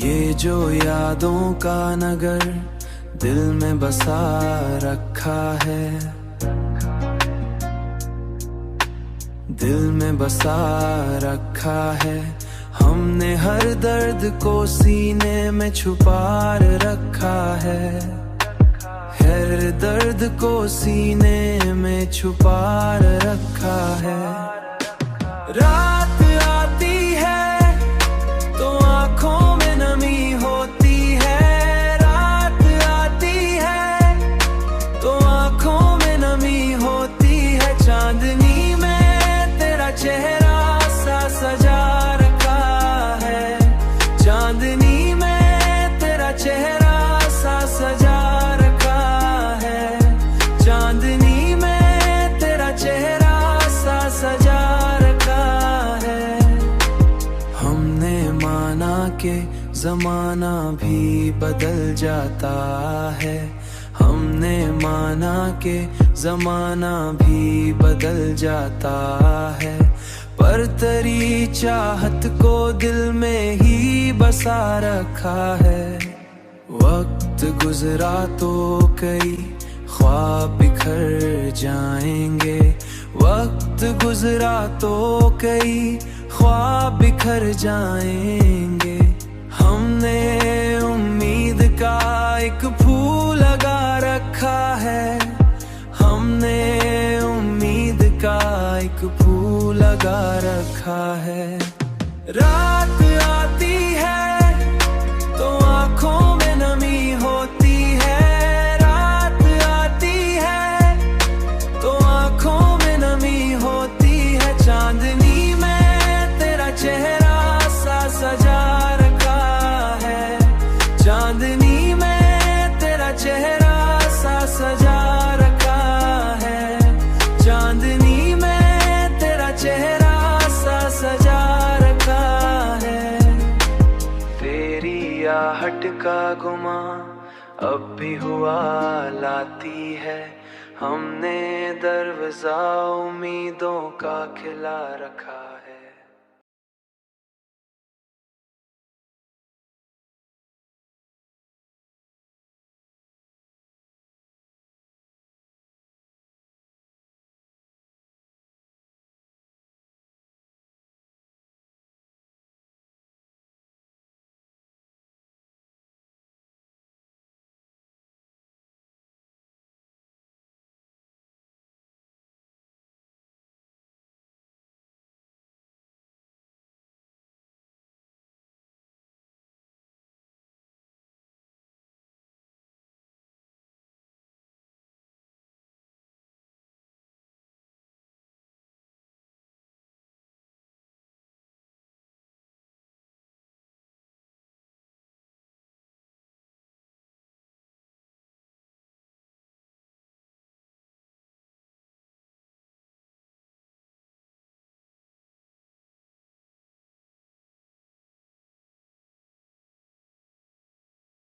ये जो यादों का नगर दिल में बसा रखा है, दिल में बसा रखा है। हमने हर दर्द को सीने में छुपा रखा है, हर दर्द को सीने में छुपा रखा है। रात आती है तो आंखों में नमी होती है, रात आती है तो आंखों में नमी होती है। चांदनी में तेरा चेहरा सा सजा रखा है, चांदनी में तेरा चेहरा सा सजा रखा है, चांदनी में तेरा चेहरा सा सजा के जमाना भी बदल जाता है, हमने माना के जमाना भी बदल जाता है। पर तेरी चाहत को दिल में ही बसा रखा है। वक्त गुजरा तो कई ख्वाब बिखर जाएंगे, वक्त गुजरा तो कई ख्वाब बिखर जाएंगे। हमने उम्मीद का एक फूल लगा रखा है, हमने उम्मीद का एक फूल लगा रखा है। रात आती है तो आंखों में नमी होती है, रात आती है तो आंखों में नमी होती है। चांदनी में तेरा चेहरा सा सजा रखा है, चांदनी में तेरा चेहरा सा सजा रखा है, चांदनी में तेरा चेहरा सा सजा रखा है। तेरी आहट का गुमा अब भी हुआ लाती है, हमने दरवाजा उम्मीदों का खिला रखा है।